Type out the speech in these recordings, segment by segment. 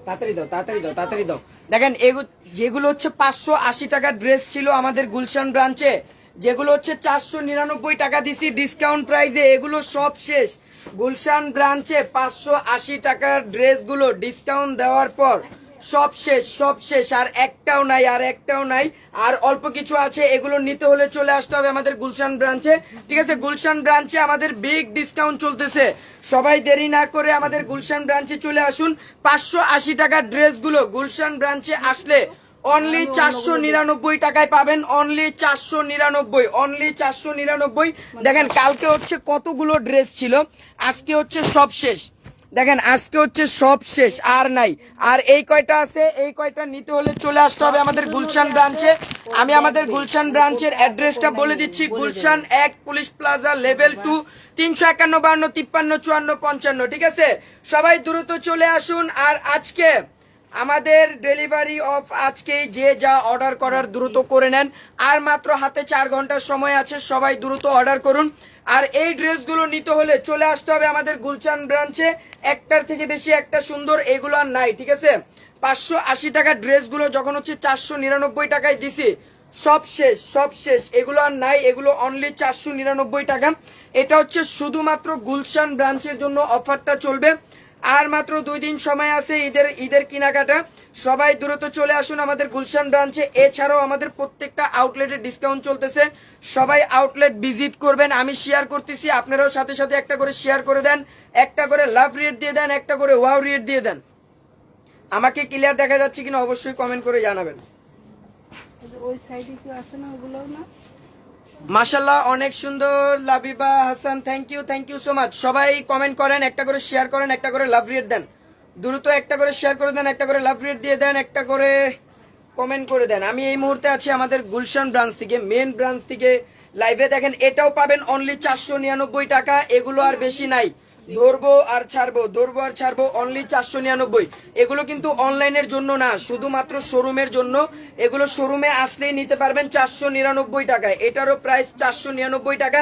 তাড়াতাড়ি দাও, তাড়াতাড়ি দাও, তাড়াতাড়ি দাও। দেখেন যেগুলো হচ্ছে 580 টাকার ড্রেস ছিল আমাদের গুলশান ব্রাঞ্চে, যেগুলো হচ্ছে 499 টাকা দিছি ডিসকাউন্ট প্রাইসে, এগুলো সব শেষ। গুলশান ব্রাঞ্চে 580 টাকার ড্রেসগুলো ডিসকাউন্ট দেওয়ার পর সব শেষ, সব শেষ। আর একটাও নাই, আর একটাও নাই, আর অল্প কিছু আছে। এগুলো নিতে হলে চলে আসতে হবে আমাদের গুলশান ব্রাঞ্চে, ঠিক আছে? গুলশান ব্রাঞ্চে আমাদের বিগ ডিসকাউন্ট চলতেছে, সবাই দেরি না করে আমাদের গুলশান ব্রাঞ্চে চলে আসুন। 580 টাকার ড্রেসগুলো গুলশান ব্রাঞ্চে আসলে অনলি 499 টাকায় পাবেন, অনলি 499, অনলি 499। দেখেন কালকে হচ্ছে কতগুলো ড্রেস ছিল, আজকে হচ্ছে সব শেষ। দেখেন আজকে হচ্ছে সব শেষ, আর নাই। আর এই কয়টা আছে, এই কয়টা নিতে হলে চলে আসতে হবে আমাদের গুলশান ব্রাঞ্চে। আমি আমাদের গুলশান ব্রাঞ্চের অ্যাড্রেসটা বলে দিচ্ছি। গুলশান 1 পুলিশ প্লাজা লেভেল 2, 351 52 53 54 55, ঠিক আছে? সবাই দ্রুত চলে আসুন। আর আজকে আমাদের ডেলিভারি অফ, আজকে যে যা অর্ডার করার দ্রুত করে নেন, আর মাত্র হাতে 4 ঘন্টার সময় আছে, সবাই দ্রুত অর্ডার করুন। আর এই ড্রেসগুলো নিতে হলে চলে আসতে হবে আমাদের গুলশান ব্রাঞ্চে। একটার থেকে বেশি একটা সুন্দর এগুলো আর নাই, ঠিক আছে? 580 টাকার ড্রেসগুলো যখন হচ্ছে 499 টাকায় দিছি, সব শেষ, সব শেষ। এগুলো আর নাই, এগুলো অনলি 499 টাকা। এটা হচ্ছে শুধুমাত্র গুলশান ব্রাঞ্চের জন্য অফারটা চলবে। আর মাত্র 2 দিন সময় আছে ঈদের কেনাকাটা। সবাই দ্রুত চলে আসুন আমাদের গুলশান ব্রাঞ্চে। এছাড়াও আমাদের প্রত্যেকটা আউটলেটে ডিসকাউন্ট চলতেছে, সবাই আউটলেট ভিজিট করবেন। আমি শেয়ার করতেছি, আপনারাও সাথে সাথে একটা করে শেয়ার করে দেন, একটা করে লাভ রেট দিয়ে দেন, একটা করে ওয়াও রেট দিয়ে দেন। আমাকে ক্লিয়ার দেখা যাচ্ছে কিনা অবশ্যই কমেন্ট করে জানাবেন। ওই সাইডে কি আছে না, ওগুলো না? মাশাল্লাহ, অনেক সুন্দর Labiba Hasan, thank you so much. সবাই কমেন্ট করেন, একটা করে শেয়ার করেন, একটা করে লাভ রেট দেন। দ্রুত একটা করে শেয়ার করে দেন, একটা করে লাভ রেট দিয়ে দেন, একটা করে কমেন্ট করে দেন। আমি এই মুহূর্তে আছি আমাদের গুলশান ব্রাঞ্চ থেকে, মেন ব্রাঞ্চ থেকে লাইভে। দেখেন এটাও পাবেন অনলি 499 টাকা, এগুলো আর বেশি নাই। ধরবো আর ছাড়বো, ধরবো আর ছাড়বো, অনলি 499। এগুলো কিন্তু অনলাইনের জন্য না, শুধুমাত্র শোরুমের জন্য। এগুলো শোরুমে আসলেই নিতে পারবেন 499 টাকায়। এটারও প্রাইস 499 টাকা।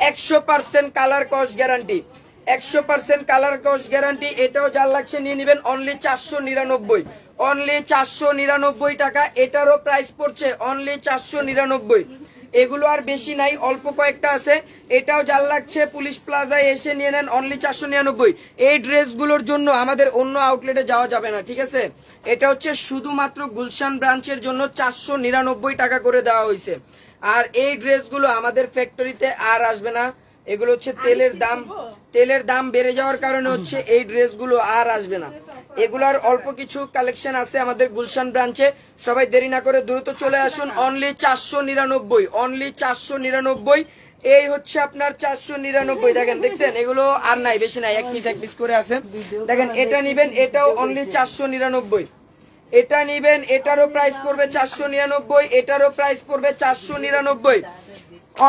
100% colour cost guarantee, 100% colour cost guarantee. এটাও যার লাগছে নিয়ে নেবেন অনলি 499, অনলি 499 টাকা। এটারও প্রাইস পড়ছে অনলি 499। এগুলো আর বেশি নাই, অল্প কয়েকটা আছে। এটাও যার লাগছে পুলিশ প্লাজায় এসে নিয়ে নেন অনলি 499। এই ড্রেসগুলোর জন্য আমাদের অন্য আউটলেটে যাওয়া যাবে না, ঠিক আছে? এটা হচ্ছে শুধুমাত্র গুলশান ব্রাঞ্চের জন্য 499 টাকা করে দেওয়া হয়েছে। আর এই ড্রেসগুলো আমাদের ফ্যাক্টরিতে আর আসবে না। এগুলো হচ্ছে তেলের দাম বেড়ে যাওয়ার কারণে হচ্ছে এই ড্রেসগুলো আর আসবে না। এগুলোর অল্প কিছু কালেকশন আছে আমাদের গুলশান ব্রাঞ্চে। সবাই দেরি না করে দ্রুত চলে আসুন। Only 499, only 499। এই হচ্ছে আপনার 499। দেখেন, দেখছেন এগুলো আর নাই, বেশি নাই, এক পিস করে আছে। দেখেন এটা নিবেন, এটাও অনলি 499। এটা নিবেন, এটারও প্রাইস পড়বে 499, এটারও প্রাইস পড়বে 499,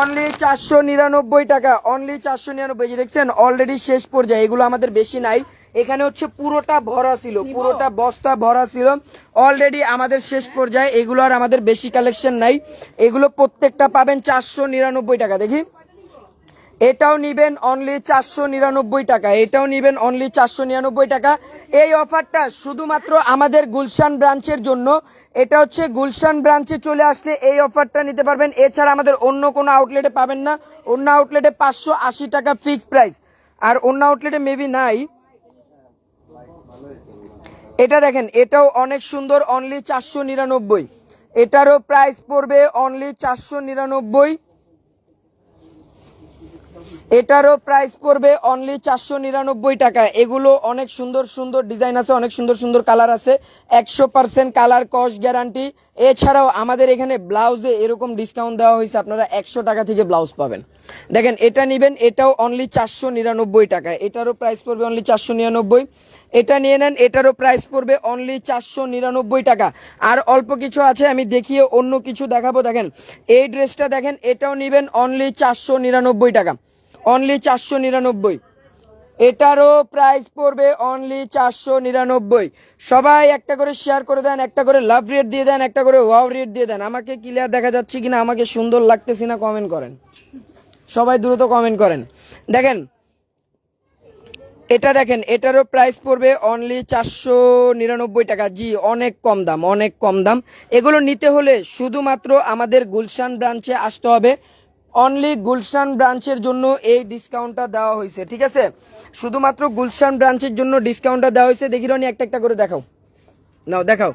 অনলি 499 টাকা, অনলি 499। যে দেখছেন অলরেডি শেষ পর্যায়ে, এগুলো আমাদের বেশি নাই। এখানে হচ্ছে পুরোটা ভরা ছিল, পুরোটা বস্তা ভরা ছিল, অলরেডি আমাদের শেষ পর্যায়ে। এগুলো আর আমাদের বেশি কালেকশন নাই। এগুলো প্রত্যেকটা পাবেন 499 টাকা। দেখি, এটাও নিবেন অনলি 499 টাকা, এটাও নিবেন অনলি 499 টাকা। এই অফারটা শুধুমাত্র আমাদের গুলশান ব্রাঞ্চের জন্য। এটা হচ্ছে গুলশান ব্রাঞ্চে চলে আসলে এই অফারটা নিতে পারবেন। এছাড়া আমাদের অন্য কোনো আউটলেটে পাবেন না। অন্য আউটলেটে 580 টাকা ফিক্স প্রাইস, আর অন্য আউটলেটে মেবি নাই। এটা দেখেন, এটাও অনেক সুন্দর, অনলি 499। এটারও প্রাইস পড়বে অনলি 499। এটারও প্রাইস পড়বে অনলি 499 টাকা। এগুলো অনেক সুন্দর সুন্দর ডিজাইন আছে, অনেক সুন্দর সুন্দর কালার আছে, 100% কালার কস্ট গ্যারান্টি। এছাড়াও আমাদের এখানে ব্লাউজে এরকম ডিসকাউন্ট দেওয়া হয়েছে, আপনারা 100 টাকা থেকে ব্লাউজ পাবেন। দেখেন এটা নিবেন, এটাও অনলি 499 টাকা, এটারও প্রাইস পড়বে অনলি 499। এটা নিয়ে নেন, এটারও প্রাইস পড়বে অনলি 499 টাকা। আর অল্প কিছু আছে, আমি দেখিয়ে অন্য কিছু দেখাবো। দেখেন এই ড্রেসটা দেখেন, এটাও নিবেন অনলি 499 টাকা, অনলি 499। এটারও প্রাইস পড়বে অনলি 499। সবাই একটা করে শেয়ার করে দেন, একটা করে লাভ রেট দিয়ে দেন, একটা করে ওয়াও রেট দিয়ে দেন। আমাকে ক্লিয়ার দেখা যাচ্ছে কিনা, আমাকে সুন্দর লাগতেছে না, কমেন্ট করেন, সবাই দ্রুত কমেন্ট করেন। দেখেন এটা দেখেন, এটারও প্রাইস পড়বে অনলি 499 টাকা। জি, অনেক কম দাম, অনেক কম দাম। এগুলো নিতে হলে শুধুমাত্র আমাদের গুলশান ব্রাঞ্চে আসতে হবে। অনলি গুলশান ব্রাঞ্চের জন্য এই ডিসকাউন্টটা দেওয়া হয়েছে, ঠিক আছে? শুধুমাত্র গুলশান ব্রাঞ্চের জন্য ডিসকাউন্টটা দেওয়া হয়েছে। দেখি রনি, একটা একটা করে দেখাও, নাও দেখাও,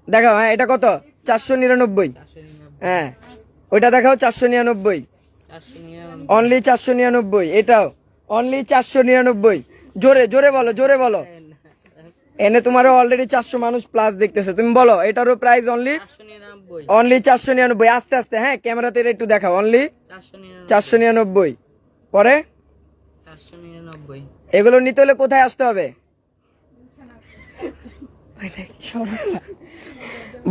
দেখাও। হ্যাঁ, এটা কত? 499। হ্যাঁ, ওইটা দেখাও, 499, অনলি 499। এটাও অনলি 499। জোরে জোরে বলো, জোরে বলো। এনে তোমারও অলরেডি 400 মানুষ প্লাস দেখতেছে, তুমি বলো। এটারও প্রাইস অনলি 499। আস্তে আস্তে, হ্যাঁ, ক্যামেরাতে এটা একটু দেখাও। অনলি 499। পরে এগুলো নিতে হলে কোথায় আসতে হবে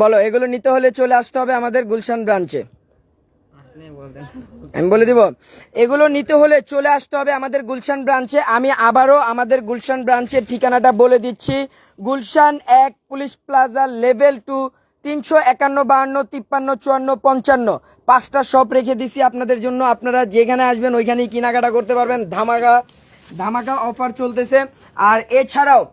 বলো? এগুলো নিতে হলে চলে আসতে হবে আমাদের গুলশান ব্রাঞ্চে। আমি বলে দিব, এগুলো নিতে হলে চলে আসতে হবে আমাদের গুলশান ব্রাঞ্চে। আমি আবারও আমাদের গুলশান ব্রাঞ্চের ঠিকানাটা বলে দিচ্ছি। Gulshan 1 police plaza level 2, 351 52 53 54 55। 5টা শপ রেখে দিছি আপনাদের জন্য। আপনারা যেখানে আসবেন ওইখানেই কেনাকাটা করতে পারবেন। ধামাকা ধামাকা অফার চলতেছে। আর এছাড়াও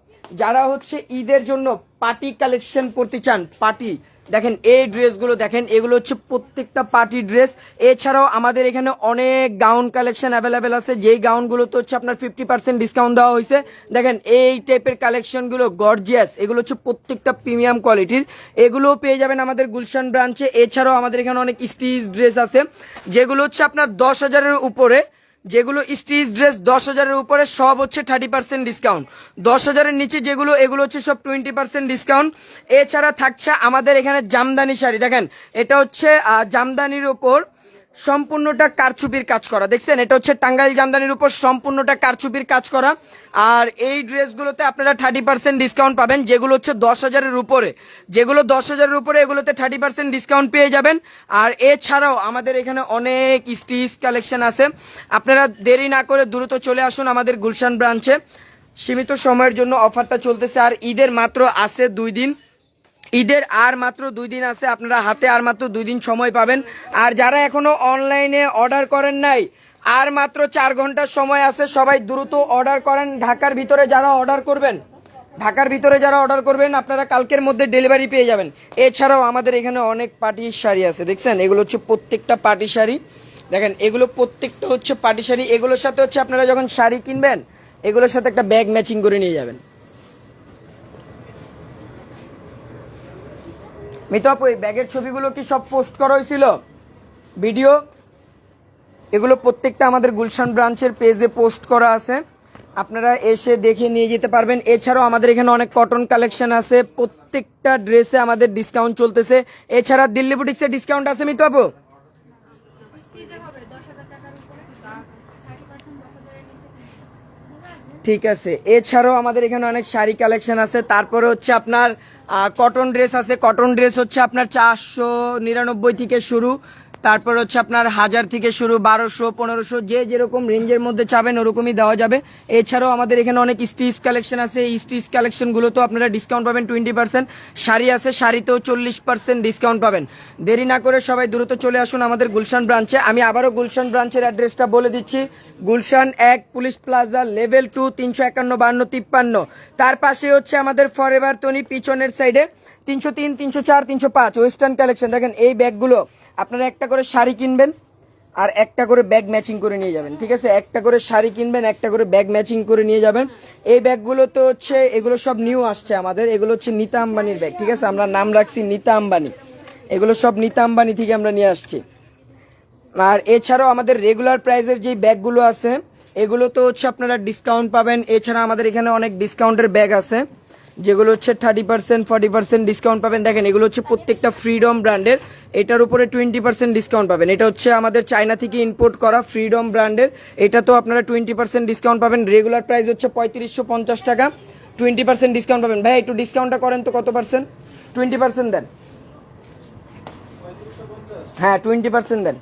যারা হচ্ছে ঈদের জন্য পার্টি কালেকশন করতে চান, পার্টি, দেখেন এই ড্রেসগুলো দেখেন, এগুলো হচ্ছে প্রত্যেকটা পার্টি ড্রেস। এছাড়াও আমাদের এখানে অনেক গাউন কালেকশন অ্যাভেলেবেল আছে, যেই গাউনগুলোতে হচ্ছে আপনার 50% ডিসকাউন্ট দেওয়া হয়েছে। দেখেন এই টাইপের কালেকশনগুলো গর্জিয়াস, এগুলো হচ্ছে প্রত্যেকটা প্রিমিয়াম কোয়ালিটির। এগুলো পেয়ে যাবেন আমাদের গুলশান ব্রাঞ্চে। এছাড়াও আমাদের এখানে অনেক স্টিচ ড্রেস আছে, যেগুলো হচ্ছে আপনার 10,000-এর উপরে। যেগুলো স্টিচ ড্রেস 10,000-এর উপরে সব হচ্ছে 30% ডিসকাউন্ট। 10,000-এর নিচে যেগুলো, এগুলো হচ্ছে সব 20% ডিসকাউন্ট। এছাড়া থাকছে আমাদের এখানে জামদানি শাড়ি। দেখেন এটা হচ্ছে জামদানির উপর সম্পূর্ণটা কারচুপির কাজ করা, দেখছেন? এটা হচ্ছে টাঙ্গাইল জামদানির উপর সম্পূর্ণটা কারচুপির কাজ করা। আর এই ড্রেসগুলোতে আপনারা 30% ডিসকাউন্ট পাবেন, যেগুলো হচ্ছে 10,000-এর উপরে। যেগুলো 10,000-এর উপরে এগুলোতে 30% ডিসকাউন্ট পেয়ে যাবেন। আর এছাড়াও আমাদের এখানে অনেক স্টিচ কালেকশন আছে। আপনারা দেরি না করে দ্রুত চলে আসুন আমাদের গুলশান ব্রাঞ্চে। সীমিত সময়ের জন্য অফারটা চলতেছে। আর ঈদের মাত্র আছে 2 দিন, ঈদের আর মাত্র 2 দিন আছে, আপনারা হাতে আর মাত্র 2 দিন সময় পাবেন। আর যারা এখনো অনলাইনে অর্ডার করেন নাই, আর মাত্র 4 ঘন্টা সময় আছে, সবাই দ্রুত অর্ডার করেন। ঢাকার ভিতরে যারা অর্ডার করবেন, আপনারা কালকের মধ্যে ডেলিভারি পেয়ে যাবেন। এছাড়াও আমাদের এখানে অনেক পার্টি শাড়ি আছে, দেখছেন? এগুলো হচ্ছে প্রত্যেকটা পার্টি শাড়ি। দেখেন এগুলো প্রত্যেকটা হচ্ছে পার্টি শাড়ি। এগুলোর সাথে হচ্ছে আপনারা যখন শাড়ি কিনবেন, এগুলোর সাথে একটা ব্যাগ ম্যাচিং করে নিয়ে যাবেন। মিতু আপু, এই ব্যাগের ছবিগুলো কি সব পোস্ট করা হয়েছিল ভিডিও? এগুলো প্রত্যেকটা আমাদের গুলশান ব্রাঞ্চের পেজে পোস্ট করা আছে, আপনারা এসে দেখে নিয়ে যেতে পারবেন। এছাড়াও আমাদের এখানে অনেক কটন কালেকশন আছে, প্রত্যেকটা ড্রেসে আমাদের ডিসকাউন্ট চলতেছে। এছাড়া দিল্লি বুটিক্সে ডিসকাউন্ট আছে মিতু আপু? ঠিক আছে। এছাড়াও আমাদের এখানে অনেক শাড়ি কালেকশন আছে। তারপরে হচ্ছে আপনার কটন ড্রেস আছে। কটন ড্রেস হচ্ছে আপনার 499 থেকে শুরু, তারপর হচ্ছে আপনার 1000 থেকে শুরু, 1200 1500, যে যেরকম রেঞ্জের মধ্যে চাবেন ওরকমই দেওয়া যাবে। এছাড়াও আমাদের এখানে অনেক স্টিচ কালেকশন আছে। এই স্টিচ কালেকশনগুলোতেও আপনারা ডিসকাউন্ট পাবেন 20%। শাড়ি আছে, শাড়িতেও 40% ডিসকাউন্ট পাবেন। দেরি না করে সবাই দ্রুত চলে আসুন আমাদের গুলশান ব্রাঞ্চে। আমি আবারও গুলশান ব্রাঞ্চের অ্যাড্রেসটা বলে দিচ্ছি। Gulshan 1 police plaza level 2, 351 52 53। তার পাশে হচ্ছে আমাদের ফরএভার তনি, পিছনের সাইডে 303 304 305 ওয়েস্টার্ন কালেকশন। দেখেন এই ব্যাগগুলো আপনারা একটা করে শাড়ি কিনবেন আর একটা করে ব্যাগ ম্যাচিং করে নিয়ে যাবেন, ঠিক আছে? একটা করে শাড়ি কিনবেন, একটা করে ব্যাগ ম্যাচিং করে নিয়ে যাবেন। এই ব্যাগগুলো তো হচ্ছে, এগুলো সব নিউ আসছে আমাদের। এগুলো হচ্ছে নিতা আম্বানির ব্যাগ, ঠিক আছে? আমরা নাম রাখছি নিতা আম্বানি। এগুলো সব নিতা আম্বানি থেকে আমরা নিয়ে আসছি। আর এছাড়াও আমাদের রেগুলার প্রাইসের যে ব্যাগগুলো আছে, এগুলো তো হচ্ছে আপনারা ডিসকাউন্ট পাবেন। এছাড়া আমাদের এখানে অনেক ডিসকাউন্টের ব্যাগ আছে, যেগুলো হচ্ছে 30% 40% ডিসকাউন্ট পাবেন। দেখেন এগুলো হচ্ছে প্রত্যেকটা ফ্রিডম ব্র্যান্ডের, এটার উপরে 20% ডিসকাউন্ট পাবেন। এটা হচ্ছে আমাদের চায়না থেকে ইম্পোর্ট করা ফ্রিডম ব্র্যান্ডের, এটা তো আপনারা 20% ডিসকাউন্ট পাবেন। রেগুলার প্রাইস হচ্ছে 3550 টাকা, 20% ডিসকাউন্ট পাবেন। ভাই একটু ডিসকাউন্টটা করেন তো, কত পার্সেন্ট? 20% দেন। হ্যাঁ 20% দেন।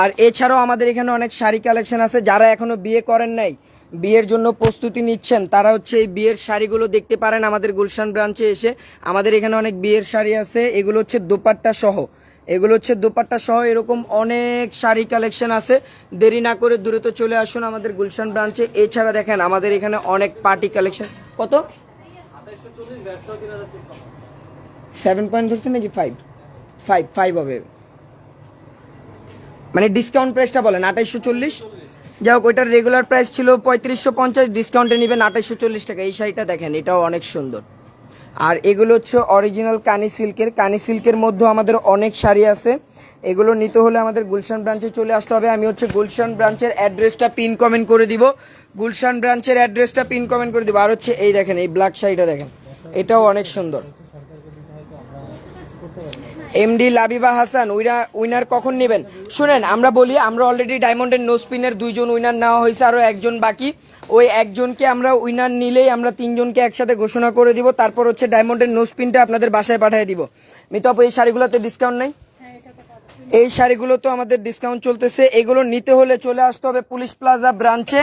আর এছাড়াও আমাদের এখানে অনেক শাড়ি কালেকশন আছে। যারা এখনো বিয়ে করেন নাই, বিয়ের জন্য প্রস্তুতি নিচ্ছেন, তারা হচ্ছে এই বিয়ের শাড়িগুলো দেখতে পারেন আমাদের গুলশান ব্রাঞ্চে এসে। আমাদের এখানে অনেক বিয়ের শাড়ি আছে, এগুলো হচ্ছে দোপাট্টা সহ। এগুলো হচ্ছে দোপাট্টা সহ এরকম অনেক শাড়ি কালেকশন আছে। দেরি না করে দ্রুত চলে আসুন আমাদের গুলশান ব্রাঞ্চে। এছাড়া দেখেন আমাদের এখানে অনেক পার্টি কালেকশন। কত 7 ধরছে নাকি 5 হবে, মানে ডিসকাউন্ট প্রাইসটা বলেন 2840। যাই হোক, ওইটার রেগুলার প্রাইস ছিল 3550, ডিসকাউন্টে নেবেন 2840 টাকা। এই শাড়িটা দেখেন, এটাও অনেক সুন্দর। আর এগুলো হচ্ছে অরিজিনাল কানি সিল্কের মধ্যে আমাদের অনেক শাড়ি আছে। এগুলো নিতে হলে আমাদের গুলশান ব্রাঞ্চে চলে আসতে হবে। আমি হচ্ছে গুলশান ব্রাঞ্চের অ্যাড্রেসটা পিন কমেন্ট করে দিব, গুলশান ব্রাঞ্চের অ্যাড্রেসটা পিন কমেন্ট করে দিব। আর হচ্ছে এই দেখেন, এই ব্ল্যাক শাড়িটা দেখেন, এটাও অনেক সুন্দর। এমডি লাবিবা হাসান উইনার কখন নেবেন? শুনেন, আমরা বলি, আমরা অলরেডি ডায়মন্ডের নো স্পিনের 2জন উইনার নেওয়া হয়েছে, আরো একজন বাকি। ওই একজনকে আমরা উইনার নিলেই আমরা 3জনকে একসাথে ঘোষণা করে দিব। তারপর হচ্ছে ডায়মন্ডের নো স্পিনটা আপনাদের বাসায় পাঠিয়ে দিব। মিতু আপু, এই শাড়িগুলোতে ডিসকাউন্ট নেই? এই শাড়িগুলো তো আমাদের ডিসকাউন্ট চলতেছে। এগুলো নিতে হলে চলে আসতে হবে পুলিশ প্লাজা ব্রাঞ্চে।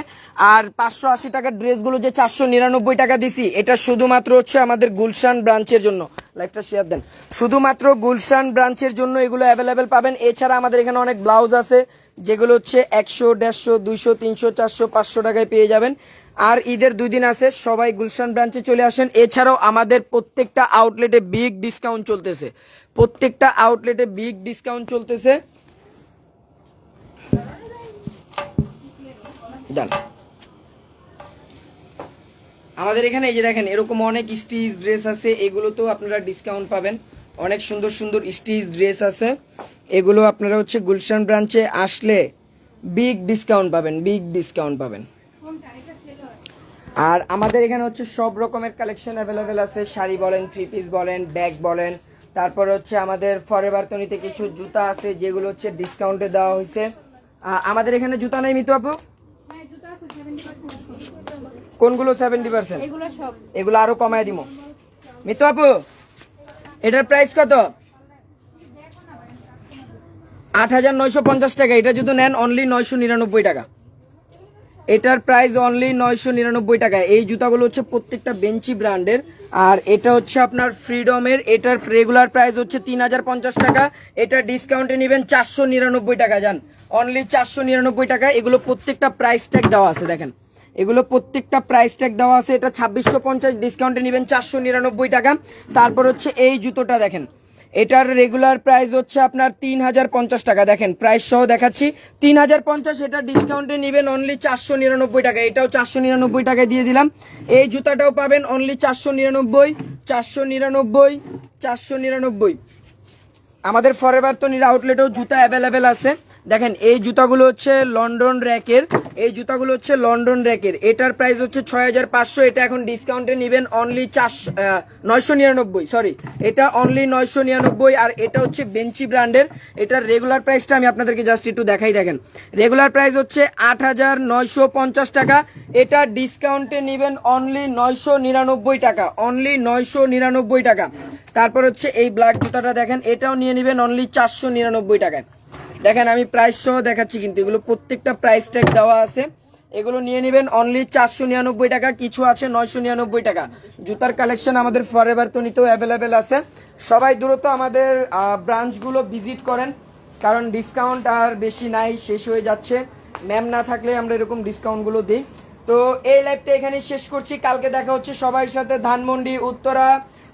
আর 580 টাকার ড্রেসগুলো যে 499 টাকা দিছি, এটা শুধুমাত্র হচ্ছে আমাদের গুলশান ব্রাঞ্চের জন্য। লাইভটা শেয়ার দেন। শুধুমাত্র গুলশান ব্রাঞ্চের জন্য এগুলো অ্যাভেলেবেল পাবেন। এছাড়া আমাদের এখানে অনেক ব্লাউজ আছে, যেগুলো হচ্ছে 100, 150, 200, 300, 400, 500 টাকায় পেয়ে যাবেন। আর ঈদের 2 দিন আছে, সবাই গুলশান ব্রাঞ্চে চলে আসেন। এছাড়াও আমাদের প্রত্যেকটা আউটলেটে বিগ ডিসকাউন্ট চলতেছে, প্রত্যেকটা আউটলেটে বিগ ডিসকাউন্ট চলতেছে। ডান। আমাদের এখানে এই যে দেখেন, এরকম অনেক স্টিচ ড্রেস আছে, এগুলোতেও আপনারা ডিসকাউন্ট পাবেন। অনেক সুন্দর সুন্দর স্টিচ ড্রেস আছে, এগুলো আপনারা হচ্ছে গুলশান ব্রাঞ্চে আসলে বিগ ডিসকাউন্ট পাবেন, বিগ ডিসকাউন্ট পাবেন। আর আমাদের এখানে হচ্ছে সব রকমের কালেকশন অ্যাভেলেবেল আছে, শাড়ি বলেন, 3 পিস বলেন, ব্যাগ বলেন। তারপর হচ্ছে আমাদের ফরএভার তনিতে কিছু জুতা আছে, যেগুলো হচ্ছে ডিসকাউন্টে দেওয়া হয়েছে। আমাদের এখানে জুতা নেই মিতু আপু? কোনগুলো 70%? এগুলো আরো কমায় দিব মিতু আপু। এটার প্রাইস কত? 8950 টাকা। এটা যদি নেন অনলি 999 টাকা। এটার প্রাইস অনলি 999 টাকা। এই জুতাগুলো হচ্ছে প্রত্যেকটা বেঞ্চি ব্র্যান্ডের। আর এটা হচ্ছে আপনার ফ্রিডমের, এটার রেগুলার প্রাইস হচ্ছে 3050 টাকা। এটা ডিসকাউন্টে নেবেন 499 টাকা। যান, অনলি 499 টাকা। এগুলো প্রত্যেকটা প্রাইস ট্যাগ দেওয়া আছে, দেখেন এগুলো প্রত্যেকটা প্রাইস ট্যাগ দেওয়া আছে। এটা 2650, ডিসকাউন্টে নেবেন 499 টাকা। তারপর হচ্ছে এই জুতোটা দেখেন, এটার রেগুলার প্রাইস হচ্ছে আপনার 3050 টাকা। দেখেন প্রাইস সহ দেখাচ্ছি, 3050। এটা ডিসকাউন্টে নেবেন অনলি 499 টাকা। এটাও 499 টাকায় দিয়ে দিলাম। এই জুতাটাও পাবেন অনলি 499, 499, 499। আমাদের ফরএভার তনির আউটলেটেও জুতা অ্যাভেলেবেল আছে। দেখেন এই জুতাগুলো হচ্ছে লন্ডন র্যাকের, এই জুতাগুলো হচ্ছে লন্ডন র্যাকের। এটার প্রাইস হচ্ছে 6500। এটা এখন ডিসকাউন্টে নেবেন অনলি 999, সরি, এটা অনলি 999। আর এটা হচ্ছে বেঞ্চি ব্র্যান্ডের। এটার রেগুলার প্রাইসটা আমি আপনাদেরকে জাস্ট একটু দেখাই। দেখেন রেগুলার প্রাইস হচ্ছে 8950 টাকা। এটা ডিসকাউন্টে নেবেন অনলি 999 টাকা, অনলি 999 টাকা। তারপর হচ্ছে এই ব্ল্যাক জুতাটা দেখেন, এটাও নিয়ে নেবেন অনলি 499 টাকায়। দেখেন আমি প্রাইস সহ দেখাচ্ছি, কিন্তু এগুলো প্রত্যেকটা প্রাইস ট্যাগ দেওয়া আছে। এগুলো নিয়ে নেবেন অনলি 499 টাকা, কিছু আছে 999 টাকা। জুতার কালেকশন আমাদের ফরএভার তনিতেও অ্যাভেলেবেল আছে। সবাই দ্রুত আমাদের ব্রাঞ্চগুলো ভিজিট করেন, কারণ ডিসকাউন্ট আর বেশি নাই, শেষ হয়ে যাচ্ছে। ম্যাম না থাকলে আমরা এরকম ডিসকাউন্টগুলো দিই। তো এই লাইভটা এখানেই শেষ করছি। কালকে দেখা হচ্ছে সবার সাথে ধানমন্ডি, উত্তরা,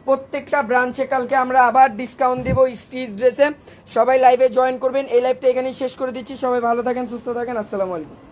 প্রত্যেকটা ব্রাঞ্চে কালকে আমরা আবার ডিসকাউন্ট দেবো স্টিচ ড্রেসে। সবাই লাইভে জয়েন করবেন। এই লাইভটা এখানেই শেষ করে দিচ্ছি। সবাই ভালো থাকেন, সুস্থ থাকেন। আসসালামু আলাইকুম।